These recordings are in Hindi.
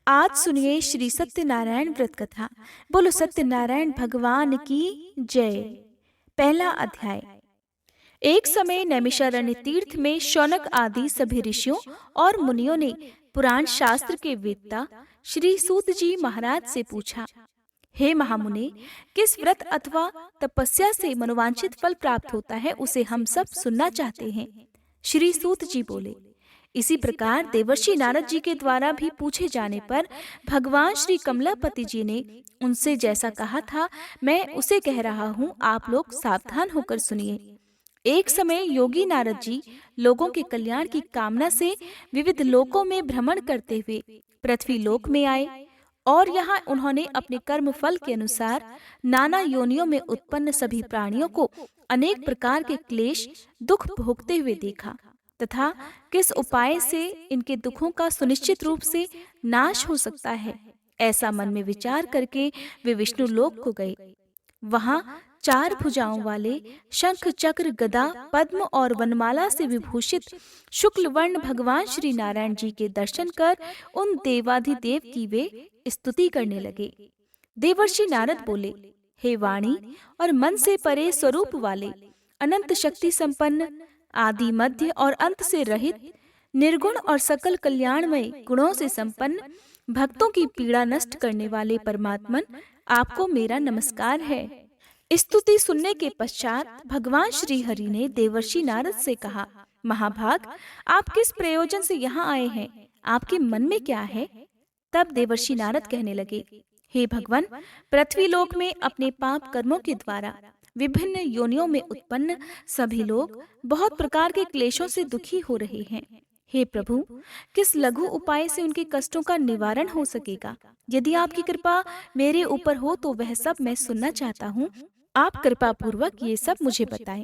आज सुनिए श्री सत्यनारायण व्रत कथा। बोलो सत्यनारायण भगवान की जय। पहला अध्याय। एक समय नैमिषारण्य तीर्थ में शौनक आदि सभी ऋषियों और मुनियों ने पुराण शास्त्र के वेत्ता श्री सूत जी महाराज से पूछा, हे महामुने, किस व्रत अथवा तपस्या से मनोवांछित फल प्राप्त होता है, उसे हम सब सुनना चाहते हैं। श्री सूत जी बोले, इसी प्रकार देवर्षि नारद जी के द्वारा भी पूछे जाने पर भगवान श्री कमलापति जी ने उनसे जैसा कहा था, मैं उसे कह रहा हूँ, आप लोग सावधान होकर सुनिए। एक समय योगी नारद जी लोगों के कल्याण की कामना से विविध लोकों में भ्रमण करते हुए पृथ्वी लोक में आए और यहाँ उन्होंने अपने कर्म फल के अनुसार नाना योनियों में उत्पन्न सभी प्राणियों को अनेक प्रकार के क्लेश दुख भोगते हुए देखा तथा किस उपाय से इनके दुखों का सुनिश्चित रूप से नाश हो सकता है, ऐसा मन में विचार करके वे विष्णु लोक को गए। वहां 4 भुजाओं वाले शंख चक्र गदा पद्म और वनमाला से विभूषित शुक्ल वर्ण भगवान श्री नारायण जी के दर्शन कर उन देवाधिदेव की वे स्तुति करने लगे। देवर्षि नारद बोले, हे वाणी और मन से परे स्वरूप वाले, अनंत शक्ति संपन्न, आदि मध्य और अंत से रहित, निर्गुण और सकल कल्याणमय गुणों से संपन्न, भक्तों की पीड़ा नष्ट करने वाले परमात्मन, आपको मेरा नमस्कार है। स्तुति सुनने के पश्चात भगवान श्री हरि ने देवर्षि नारद से कहा, महाभाग, आप किस प्रयोजन से यहाँ आए हैं? आपके मन में क्या है? तब देवर्षि नारद कहने लगे, हे भगवान, पृथ्वी लोक में अपने पाप कर्मों के द्वारा विभिन्न योनियों में उत्पन्न सभी लोग बहुत प्रकार के क्लेशों से दुखी हो रहे हैं। हे प्रभु, किस लघु उपाय से उनके कष्टों का निवारण हो सकेगा? यदि आपकी कृपा मेरे ऊपर हो तो वह सब मैं सुनना चाहता हूँ। आप कृपा पूर्वक ये सब मुझे बताएं।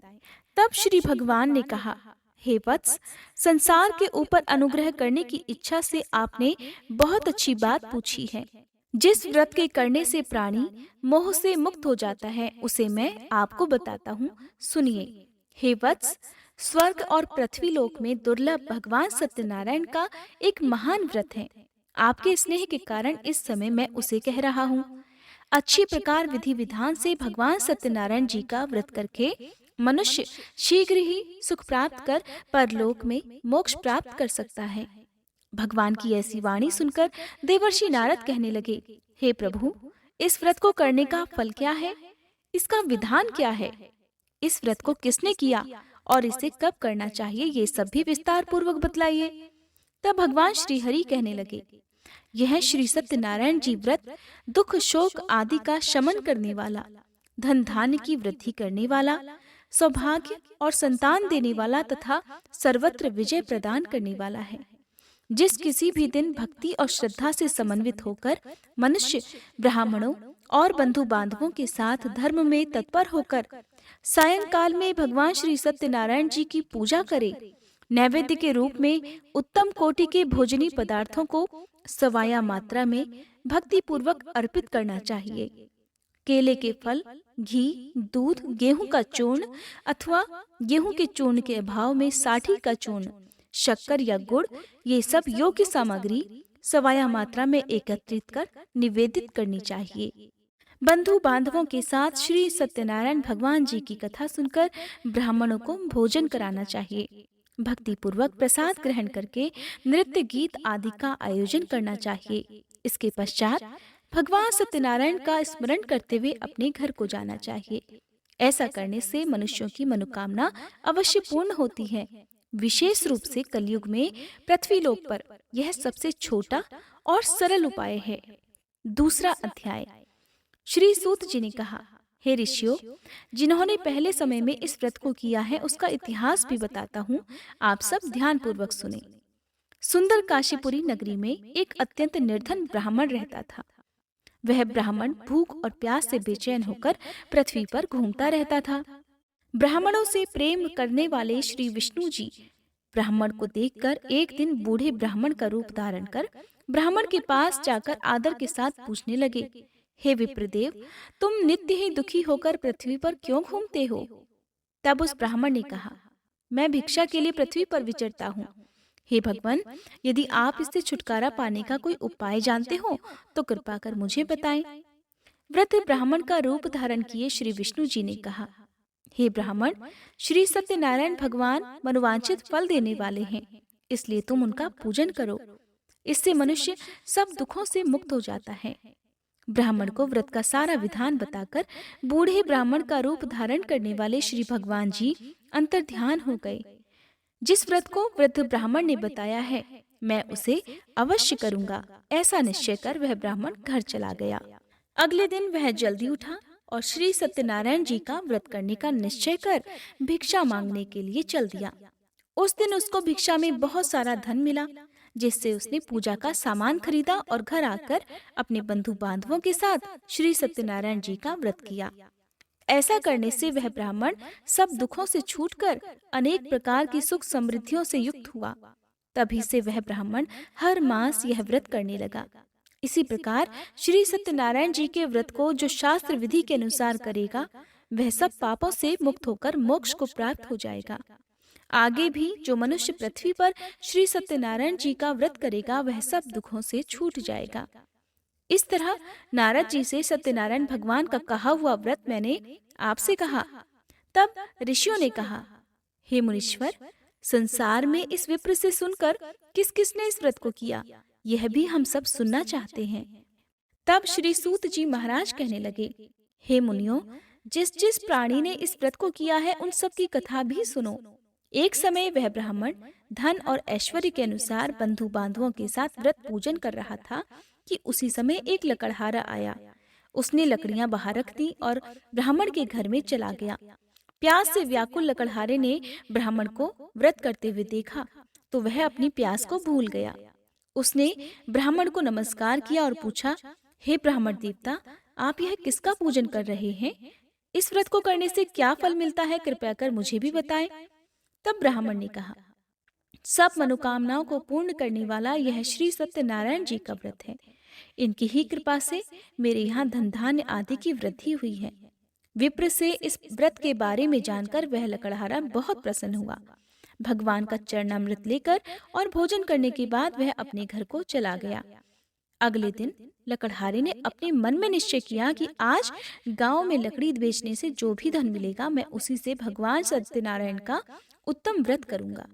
तब श्री भगवान ने कहा, हे वत्स, संसार के ऊपर अनुग्रह करने की इच्छा से आपने बहुत अच्छी बात पूछी है। जिस व्रत के करने से प्राणी मोह से मुक्त हो जाता है, उसे मैं आपको बताता हूँ, सुनिए। हे वत्स, स्वर्ग और पृथ्वी लोक में दुर्लभ भगवान सत्यनारायण का एक महान व्रत है। आपके स्नेह के कारण इस समय मैं उसे कह रहा हूँ। अच्छी प्रकार विधि विधान से भगवान सत्यनारायण जी का व्रत करके मनुष्य शीघ्र ही सुख प्राप्त कर परलोक में मोक्ष प्राप्त कर सकता है। भगवान की ऐसी वाणी सुनकर देवर्षि नारद कहने लगे, हे प्रभु, इस व्रत को करने का फल क्या है? इसका विधान क्या है? इस व्रत को किसने किया और इसे कब करना चाहिए, ये सब भी विस्तार पूर्वक बतलाइए। तब भगवान श्री हरि कहने लगे, यह श्री सत्यनारायण जी व्रत दुख शोक आदि का शमन करने वाला, धन धान्य की वृद्धि करने वाला, सौभाग्य और संतान देने वाला तथा सर्वत्र विजय प्रदान करने वाला है। जिस किसी भी दिन भक्ति और श्रद्धा से समन्वित होकर मनुष्य ब्राह्मणों और बंधु बांधवों के साथ धर्म में तत्पर होकर सायंकाल में भगवान श्री सत्यनारायण जी की पूजा करे, नैवेद्य के रूप में उत्तम कोटि के भोजनी पदार्थों को सवाया मात्रा में भक्ति पूर्वक अर्पित करना चाहिए। केले के फल, घी, दूध, गेहूं का चूर्ण अथवा गेहूं के चूर्ण के अभाव में साठी का चूर्ण, शक्कर या गुड़, ये सब योग्य सामग्री सवाया मात्रा में एकत्रित कर निवेदित करनी चाहिए। बंधु बांधवों के साथ श्री सत्यनारायण भगवान जी की कथा सुनकर ब्राह्मणों को भोजन कराना चाहिए। भक्ति पूर्वक प्रसाद ग्रहण करके नृत्य गीत आदि का आयोजन करना चाहिए। इसके पश्चात भगवान सत्यनारायण का स्मरण करते हुए अपने घर को जाना चाहिए। ऐसा करने से मनुष्यों की मनोकामना अवश्य पूर्ण होती है। विशेष रूप से कलयुग में पृथ्वी लोक पर यह सबसे छोटा और सरल उपाय है। दूसरा अध्याय। श्री सूत जी ने कहा, हे ऋषियों, जिन्होंने पहले समय में इस व्रत को किया है उसका इतिहास भी बताता हूँ, आप सब ध्यान पूर्वक सुने। सुंदर काशीपुरी नगरी में एक अत्यंत निर्धन ब्राह्मण रहता था। वह ब्राह्मण भूख और प्यास से बेचैन होकर पृथ्वी पर घूमता रहता था। ब्राह्मणों से प्रेम करने वाले श्री विष्णु जी ब्राह्मण को देखकर एक दिन बूढ़े ब्राह्मण का रूप धारण कर ब्राह्मण के पास जाकर आदर के साथ पूछने लगे, हे विप्रदेव, तुम नित्य ही दुखी होकर पृथ्वी पर क्यों घूमते हो? तब उस ब्राह्मण ने कहा, मैं भिक्षा के लिए पृथ्वी पर विचरता हूँ। हे भगवान, यदि आप इससे छुटकारा पाने का कोई उपाय जानते हो तो कृपा कर मुझे बताएं। वृद्ध ब्राह्मण का रूप धारण किए श्री विष्णु जी ने कहा, हे ब्राह्मण, श्री सत्यनारायण भगवान मनोवांछित फल देने वाले हैं, इसलिए तुम उनका पूजन करो। इससे मनुष्य सब दुखों से मुक्त हो जाता है। ब्राह्मण को व्रत का सारा विधान बताकर बूढ़े ब्राह्मण का रूप धारण करने वाले श्री भगवान जी अंतर्ध्यान हो गए। जिस व्रत को वृद्ध ब्राह्मण ने बताया है, मैं उसे अवश्य करूंगा, ऐसा निश्चय कर वह ब्राह्मण घर चला गया। अगले दिन वह जल्दी उठा और श्री सत्यनारायण जी का व्रत करने का निश्चय कर भिक्षा मांगने के लिए चल दिया। उस दिन उसको भिक्षा में बहुत सारा धन मिला, जिससे उसने पूजा का सामान खरीदा और घर आकर अपने बंधु बांधवों के साथ श्री सत्यनारायण जी का व्रत किया। ऐसा करने से वह ब्राह्मण सब दुखों से छूटकर अनेक प्रकार की सुख समृद्धियों से युक्त हुआ। तभी से वह ब्राह्मण हर मास यह व्रत करने लगा। इसी प्रकार श्री सत्यनारायण जी के व्रत को जो शास्त्र विधि के अनुसार करेगा, वह सब पापों से मुक्त होकर मोक्ष को प्राप्त हो जाएगा। आगे भी जो मनुष्य पृथ्वी पर श्री सत्यनारायण जी का व्रत करेगा, वह सब दुखों से छूट जाएगा। इस तरह नारद जी से सत्यनारायण भगवान का कहा हुआ व्रत मैंने आपसे कहा। तब ऋषियों ने कहा, हे मुनीश्वर, संसार में इस विप्र से सुनकर किस किसने इस व्रत को किया, यह भी हम सब सुनना चाहते हैं। तब श्री सूत जी महाराज कहने लगे, हे मुनियों, जिस जिस प्राणी ने इस व्रत को किया है, उन सब की कथा भी सुनो। एक समय वह ब्राह्मण धन और ऐश्वर्य के अनुसार बंधु बांधवों के साथ व्रत पूजन कर रहा था कि उसी समय एक लकड़हारा आया। उसने लकड़ियां बाहर रख दी और ब्राह्मण के घर में चला गया। प्यास से व्याकुल लकड़हारे ने ब्राह्मण को व्रत करते हुए देखा तो वह अपनी प्यास को भूल गया। उसने ब्राह्मण को नमस्कार किया और पूछा, हे ब्राह्मण देवता, आप यह किसका पूजन कर रहे हैं? इस व्रत को करने से क्या फल मिलता है, कृपया कर मुझे भी बताएं। तब ब्राह्मण ने कहा, सब मनोकामनाओं को पूर्ण करने वाला यह श्री सत्यनारायण जी का व्रत है। इनकी ही कृपा से मेरे यहाँ धन धान्य आदि की वृद्धि हुई है। विप्र से इस व्रत के बारे में जानकर वह लकड़हारा बहुत प्रसन्न हुआ। भगवान का चरणामृत लेकर और भोजन करने के बाद वह अपने घर को चला गया। अगले दिन लकड़हारे ने अपने मन में निश्चय किया कि आज गांव में लकड़ी बेचने से जो भी धन मिलेगा, मैं उसी से भगवान सत्यनारायण का उत्तम व्रत करूंगा।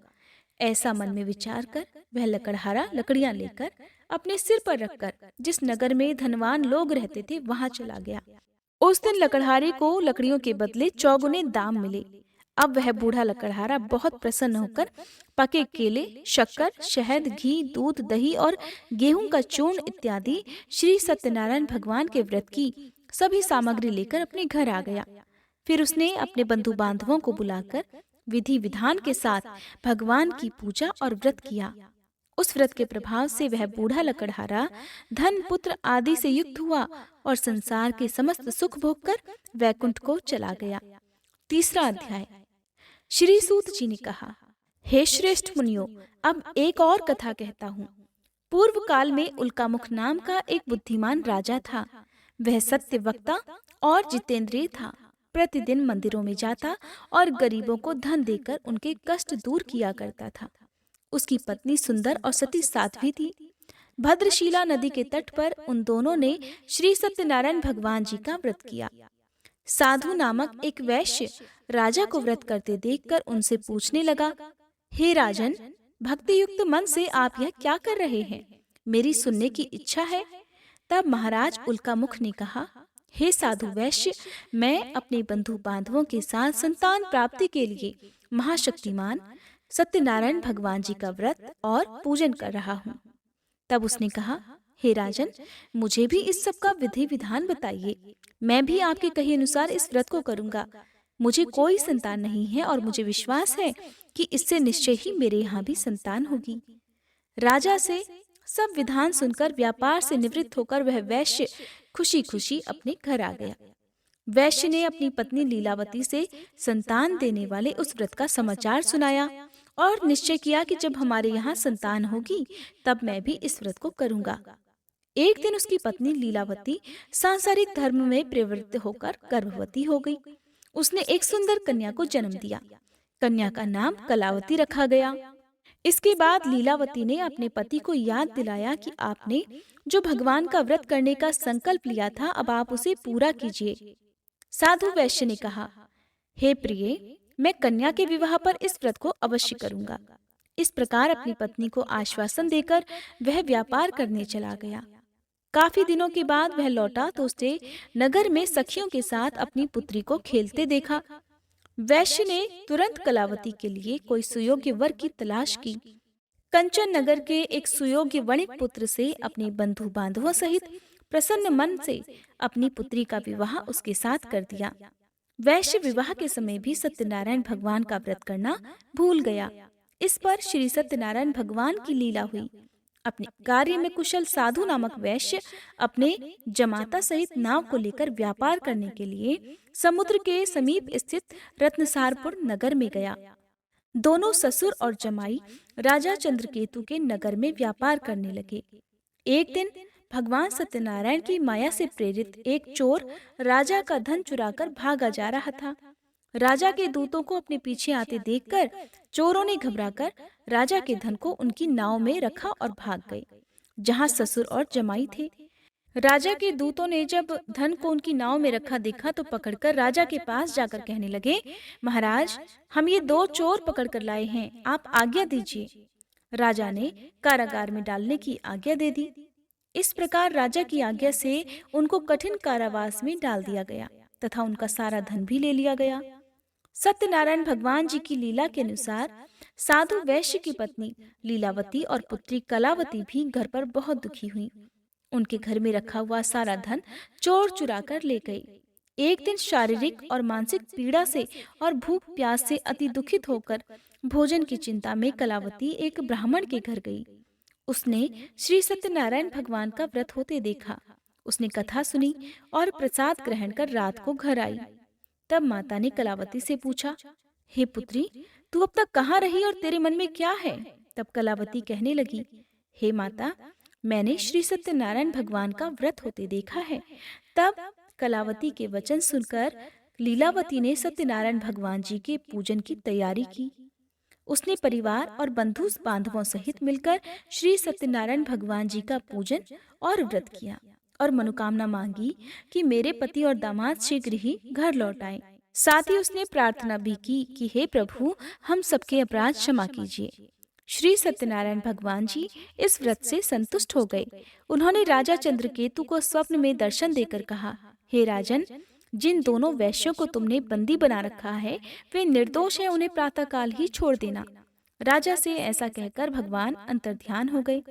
ऐसा मन में विचार कर वह लकड़हारा लकड़ियां लेकर अपने सिर पर रखकर जिस नगर में धनवान लोग रहते थे, वहां चला गया। उस दिन लकड़हारे को लकड़ियों के बदले चौगुने दाम मिले। अब वह बूढ़ा लकड़हारा बहुत प्रसन्न होकर पके केले, शक्कर, शहद, घी, दूध, दही और गेहूं का चूर्ण इत्यादि श्री सत्यनारायण भगवान के व्रत की सभी सामग्री लेकर अपने घर आ गया। फिर उसने अपने बंधु बांधवों को बुलाकर विधि विधान के साथ भगवान की पूजा और व्रत किया। उस व्रत के प्रभाव से वह बूढ़ा लकड़हारा धन, पुत्र आदि से युक्त हुआ और संसार के समस्त सुख भोग कर वैकुंठ को चला गया। तीसरा अध्याय। श्री सूत जी ने कहा, हे श्रेष्ठ मुनियों, अब एक और कथा कहता हूँ। पूर्व काल में उल्कामुख नाम का एक बुद्धिमान राजा था। वह सत्य वक्ता और जितेंद्रिय था। प्रतिदिन मंदिरों में जाता और गरीबों को धन देकर उनके कष्ट दूर किया करता था। उसकी पत्नी सुंदर और सती साध्वी थी। भद्रशिला नदी के तट पर उन दोनों ने श्री सत्यनारायण भगवान जी का व्रत किया। साधु नामक एक वैश्य राजा को व्रत करते देखकर उनसे पूछने लगा, हे राजन, भक्ति युक्त मन से आप यह क्या कर रहे हैं? मेरी सुनने की इच्छा है। तब महाराज उल्कामुख ने कहा, हे साधु वैश्य, मैं अपने बंधु बांधवों के साथ संतान प्राप्ति के लिए महाशक्तिमान सत्यनारायण भगवान जी का व्रत और पूजन कर रहा हूँ। तब उसने कहा, हे राजन, मुझे भी इस सब का विधि विधान बताइए। मैं भी आपके कहे अनुसार इस व्रत को करूंगा। मुझे कोई संतान नहीं है और मुझे विश्वास है कि इससे निश्चय ही मेरे यहाँ भी संतान होगी। राजा से सब विधान सुनकर व्यापार से निवृत्त होकर वह वैश्य खुशी खुशी अपने घर आ गया। वैश्य ने अपनी पत्नी लीलावती से संतान देने वाले उस व्रत का समाचार सुनाया और निश्चय किया कि जब हमारे यहाँ संतान होगी तब मैं भी इस व्रत को करूंगा। एक दिन उसकी पत्नी लीलावती सांसारिक धर्म में प्रवृत्त होकर गर्भवती हो गई। उसने एक सुंदर कन्या को जन्म दिया। कन्या का नाम कलावती रखा गया। इसके बाद लीलावती ने अपने पति को याद दिलाया कि आपने जो भगवान का व्रत करने का संकल्प लिया था, अब आप उसे पूरा कीजिए। साधु वैश्य ने कहा, हे प्रिय, मैं कन्या के विवाह पर इस व्रत को अवश्य करूंगा। इस प्रकार अपनी पत्नी को आश्वासन देकर वह व्यापार करने चला गया। काफी दिनों के बाद वह लौटा तो उसने नगर में सखियों के साथ अपनी पुत्री को खेलते देखा। वैश्य ने तुरंत कलावती के लिए कोई सुयोग्य वर की तलाश की। कंचन नगर के एक सुयोग्य वणिक पुत्र से अपने बंधु बांधवों सहित प्रसन्न मन से अपनी पुत्री का विवाह उसके साथ कर दिया। वैश्य विवाह के समय भी सत्यनारायण भगवान का व्रत करना भूल गया। इस पर श्री सत्यनारायण भगवान की लीला हुई। अपने कार्य में कुशल साधु नामक वैश्य अपने जमाता सहित नाव को लेकर व्यापार करने के लिए समुद्र के समीप स्थित रत्नसारपुर नगर में गया। दोनों ससुर और जमाई राजा चंद्रकेतु के नगर में व्यापार करने लगे। एक दिन भगवान सत्यनारायण की माया से प्रेरित एक चोर राजा का धन चुराकर भागा जा रहा था। राजा के दूतों को अपने पीछे आते देखकर चोरों ने घबराकर राजा के धन को उनकी नाव में रखा और भाग गए, जहां ससुर और जमाई थे। राजा के दूतों ने जब धन को उनकी नाव में रखा देखा तो पकड़कर राजा के पास जाकर कहने लगे, महाराज, हम ये दो चोर पकड़कर लाए हैं, आप आज्ञा दीजिए। राजा ने कारागार में डालने की आज्ञा दे दी। इस प्रकार राजा की आज्ञा से उनको कठिन कारावास में डाल दिया गया तथा उनका सारा धन भी ले लिया गया। सत्यनारायण भगवान जी की लीला के अनुसार साधु वैश्य की पत्नी लीलावती और पुत्री कलावती भी घर पर बहुत दुखी हुई। उनके घर में रखा हुआ सारा धन चोर चुरा कर ले गए। एक दिन शारीरिक और मानसिक पीड़ा से और भूख प्यास से अति दुखित होकर भोजन की चिंता में कलावती एक ब्राह्मण के घर गई। उसने श्री सत्यनारायण भगवान का व्रत होते देखा। उसने कथा सुनी और प्रसाद ग्रहण कर रात को घर आई। तब माता ने कलावती से पूछा, हे पुत्री, तू अब तक कहाँ रही और तेरे मन में क्या है? तब कलावती कहने लगी, हे माता, मैंने श्री सत्यनारायण भगवान का व्रत होते देखा है। तब कलावती के वचन सुनकर लीलावती ने सत्यनारायण भगवान जी के पूजन की तैयारी की। उसने परिवार और बंधु बांधवों सहित मिलकर श्री सत्यनारायण भगवान जी का पूजन और व्रत किया और मनोकामना मांगी कि मेरे पति और दामाद शीघ्र ही घर लौट आए। साथ ही उसने प्रार्थना भी की कि हे प्रभु, हम सबके अपराध क्षमा कीजिए। श्री सत्यनारायण भगवान जी इस व्रत से संतुष्ट हो गए। उन्होंने राजा चंद्रकेतु को स्वप्न में दर्शन देकर कहा, हे राजन, जिन दोनों वैश्यों को तुमने बंदी बना रखा है वे निर्दोष हैं, उन्हें प्रातःकाल ही छोड़ देना। राजा से ऐसा कहकर भगवान अंतर्ध्यान हो गए।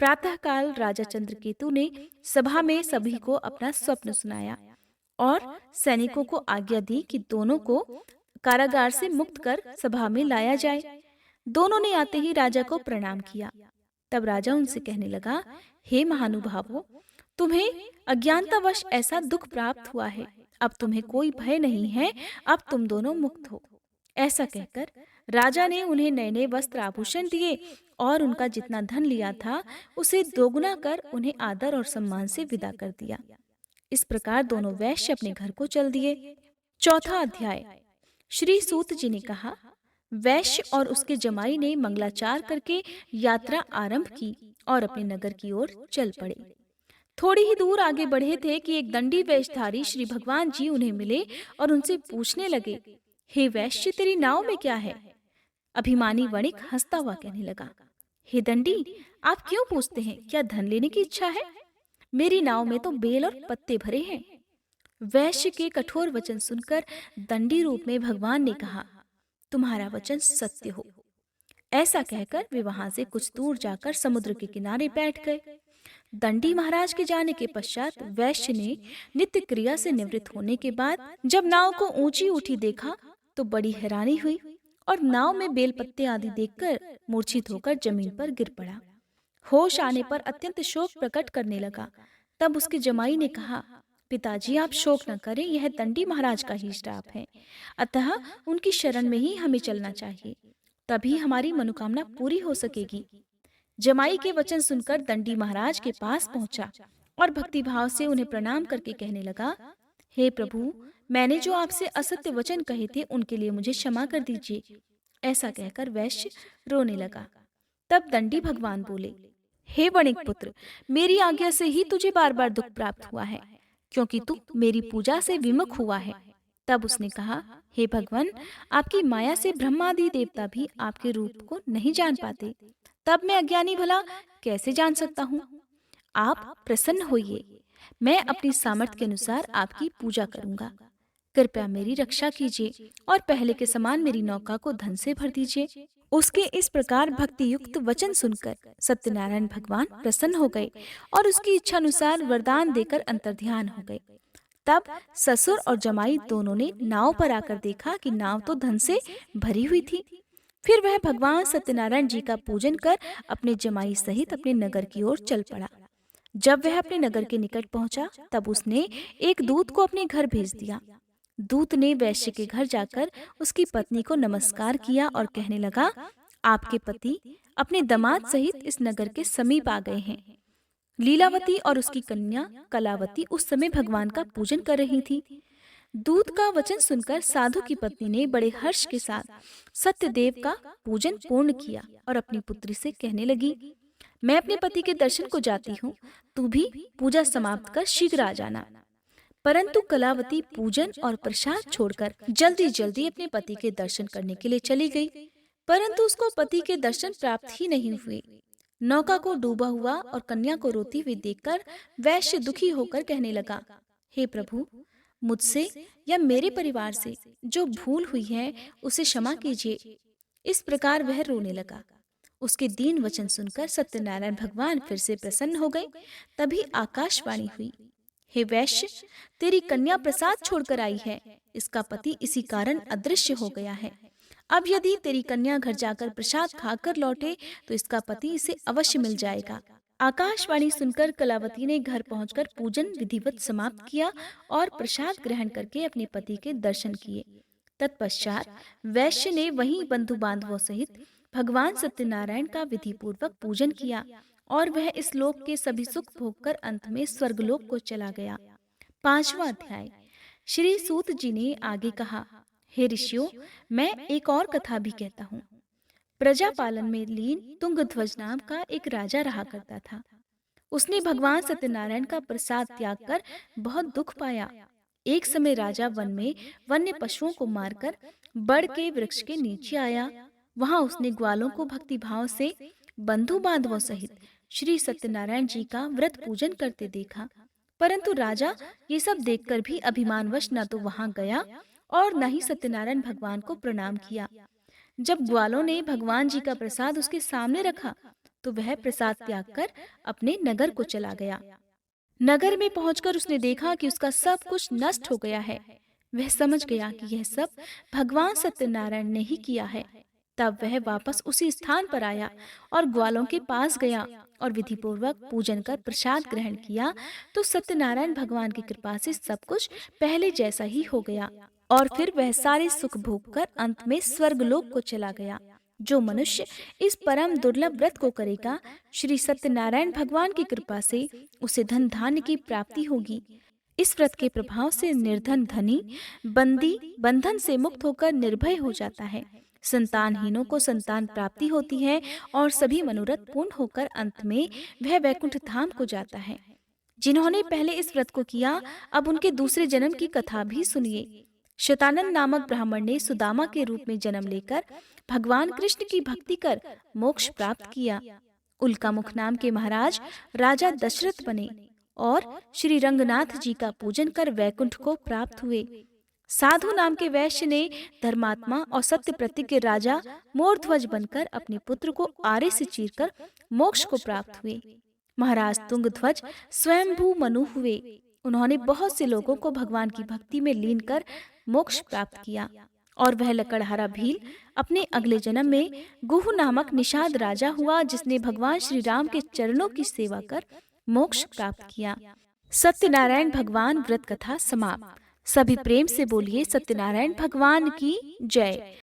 प्रातःकाल राजा चंद्रकेतु ने सभा में सभी को अपना स्वप्न सुनाया और सैनिकों को आज्ञा दी कि दोनों को कारागार से मुक्त कर सभा में लाया जाए। दोनों ने आते ही राजा को प्रणाम किया। तब राजा उनसे कहने लगा, हे महानुभावों, तुम्हें अज्ञानतावश ऐसा दुख प्राप्त हुआ है, अब तुम्हें कोई भय नहीं है, अब तुम दोनों मुक्त हो। ऐसा कहकर राजा ने उन्हें नए नए वस्त्र आभूषण दिए और उनका जितना धन लिया था उसे दोगुना कर उन्हें आदर और सम्मान से विदा कर दिया। इस प्रकार दोनों वैश्य अपने घर को चल दिए। चौथा अध्याय। श्री सूत जी ने कहा, वैश्य और उसके जमाई ने मंगलाचार करके यात्रा आरंभ की और अपने नगर की ओर चल पड़े। थोड़ी ही दूर आगे बढ़े थे कि एक दंडी वेशधारी श्री भगवान जी उन्हें मिले और उनसे पूछने लगे, हे वैश्य, तेरी नाव में क्या है? अभिमानी वणिक हंसता हुआ कहने लगा, हे दंडी, आप क्यों पूछते हैं? क्या धन लेने की इच्छा है? मेरी नाव में तो बेल और पत्ते भरे हैं। वैश्य के कठोर वचन सुनकर दंडी रूप में भगवान ने कहा, तुम्हारा वचन सत्य हो। ऐसा कहकर वे वहां से कुछ दूर जाकर समुद्र के किनारे बैठ गए। दंडी महाराज के जाने के पश्चात वैश्य ने नित्य क्रिया से निवृत्त होने के बाद जब नाव को ऊंची उठी देखा तो बड़ी हैरानी हुई और नाव में बेलपत्ते आदि देखकर मूर्छित होकर जमीन पर गिर पड़ा। होश आने पर अत्यंत शोक प्रकट करने लगा। तब उसके जमाई ने कहा, पिताजी, आप शोक न करें, यह दंडी महाराज का ही श्राप है, अतः उनकी शरण में ही हमें चलना चाहिए, तभी हमारी मनोकामना पूरी हो सकेगी। जमाई के वचन सुनकर दंडी महाराज के पास पहुंचा और भक्तिभाव से उन्हें प्रणाम करके कहने लगा, हे प्रभु, मैंने जो आपसे असत्य वचन कहे थे उनके लिए मुझे क्षमा कर दीजिए। ऐसा कहकर वैश्य रोने लगा। तब दंडी भगवान बोले, हे वणिक पुत्र, मेरी आज्ञा से ही तुझे बार बार दुख प्राप्त हुआ है, क्योंकि तू मेरी पूजा से विमुख हुआ है। तब उसने कहा, हे भगवान, आपकी माया से ब्रह्मादि देवता भी आपके रूप को नहीं जान पाते, तब मैं अज्ञानी भला कैसे जान सकता हूँ? आप प्रसन्न होइए, मैं अपनी सामर्थ्य के अनुसार आपकी पूजा करूंगा। कृपया मेरी रक्षा कीजिए और पहले के समान मेरी नौका को धन से भर दीजिए। उसके इस प्रकार भक्ति युक्त वचन सुनकर सत्यनारायण भगवान प्रसन्न हो गए और उसकी इच्छा अनुसार वरदान देकर अंतर्ध्यान हो गए। तब ससुर और जमाई दोनों ने नाव पर आकर देखा कि नाव तो धन से भरी हुई थी। फिर वह भगवान सत्यनारायण जी का पूजन कर अपने जमाई सहित अपने नगर की ओर चल पड़ा। जब वह अपने नगर के निकट पहुंचा, तब उसने एक दूत को अपने घर भेज दिया। दूत ने वैश्य के घर जाकर उसकी पत्नी को नमस्कार किया और कहने लगा, आपके पति अपने दामाद सहित इस नगर के समीप आ गए हैं। लीलावती और उसकी कन्या कलावती उस समय भगवान का पूजन कर रही थी। दूत का वचन सुनकर साधु की पत्नी ने बड़े हर्ष के साथ सत्यदेव का पूजन पूर्ण किया और अपनी पुत्री से कहने लगी, मैं अपने पति के दर्शन को जाती हूँ, तू भी पूजा समाप्त कर शीघ्र आ जाना। परंतु कलावती पूजन और प्रसाद छोड़कर जल्दी जल्दी अपने पति के दर्शन करने के लिए चली गई, परंतु उसको पति के दर्शन प्राप्त ही नहीं हुए। नौका को डूबा हुआ और कन्या को रोती हुई देखकर वैश्य दुखी होकर कहने लगा, हे प्रभु, मुझसे या मेरे परिवार से जो भूल हुई है उसे क्षमा कीजिए। इस प्रकार वह रोने लगा। उसके दीन वचन सुनकर सत्यनारायण भगवान फिर से प्रसन्न हो गए। तभी आकाशवाणी हुई, हे वैश्य, तेरी कन्या प्रसाद छोड़कर आई है, इसका पति इसी कारण अदृश्य हो गया है। अब यदि तेरी कन्या घर जाकर प्रसाद खाकर लौटे तो इसका पति इसे अवश्य मिल जाएगा। आकाशवाणी सुनकर कलावती ने घर पहुंचकर पूजन विधिवत समाप्त किया और प्रसाद ग्रहण करके अपने पति के दर्शन किए। तत्पश्चात वैश्य ने वहीं बंधु बांधवों सहित भगवान सत्यनारायण का विधि पूर्वक पूजन किया और वह इस लोक के सभी सुख भोगकर अंत में स्वर्गलोक को चला गया। 5वां अध्याय। श्री सूत जी ने आगे कहा, हे ऋषियों, मैं एक और कथा भी कहता हूँ। प्रजा पालन में लीन तुंगध्वज नाम का एक राजा रहा करता था। उसने भगवान सत्यनारायण का प्रसाद त्याग कर बहुत दुख पाया। एक समय राजा वन में वन्य पशुओं को मारकर बड़ के वृक्ष के नीचे आया। वहां उसने ग्वालों को भक्ति भाव से बंधु बांधवों सहित श्री सत्यनारायण जी का व्रत पूजन करते देखा। परंतु राजा ये सब देखकर भी अभिमानवश न तो वहां गया और न ही सत्यनारायण भगवान को प्रणाम किया। जब ग्वालों ने भगवान जी का प्रसाद उसके सामने रखा तो वह प्रसाद त्याग कर अपने नगर को चला गया। नगर में पहुंचकर उसने देखा कि उसका सब कुछ नष्ट हो गया है। वह समझ गया कि यह सब भगवान सत्यनारायण ने ही किया है। तब वह वापस उसी स्थान पर आया और ग्वालों के पास गया और विधि पूर्वक पूजन कर प्रसाद ग्रहण किया तो सत्यनारायण भगवान की कृपा से सब कुछ पहले जैसा ही हो गया और फिर वह सारे सुख भोग कर अंत में स्वर्गलोक को चला गया। जो मनुष्य इस परम दुर्लभ व्रत को करेगा, श्री सत्यनारायण भगवान की कृपा से उसे धन धान्य की प्राप्ति होगी। इस व्रत के प्रभाव से निर्धन धनी बंदी बंधन से मुक्त होकर निर्भय हो जाता है। संतानहीनों को संतान प्राप्ति होती है और सभी मनोरथ पूर्ण होकर अंत में वह वैकुंठ धाम को जाता है। जिन्होंने पहले इस व्रत को किया, अब उनके दूसरे जन्म की कथा भी सुनिए। शतानंद नामक ब्राह्मण ने सुदामा के रूप में जन्म लेकर भगवान कृष्ण की भक्ति कर मोक्ष प्राप्त किया। उल्कामुख नाम के महाराज राजा दशरथ बने और श्री रंगनाथ जी का पूजन कर वैकुंठ को प्राप्त हुए। साधु नाम के वैश्य ने धर्मात्मा और सत्य प्रतिज्ञ राजा मोरध्वज बनकर अपने पुत्र को आरे से चीरकर मोक्ष को प्राप्त हुए। महाराज तुंगध्वज स्वयंभू मनु हुए। उन्होंने बहुत से लोगों को भगवान की भक्ति में लीन कर मोक्ष प्राप्त किया और वह लकड़हारा भील अपने अगले जन्म में गुह नामक निषाद राजा हुआ, जिसने भगवान श्री राम के चरणों की सेवा कर मोक्ष प्राप्त किया। सत्यनारायण भगवान व्रत कथा समाप्त। सभी प्रेम से बोलिए सत्यनारायण भगवान की जय।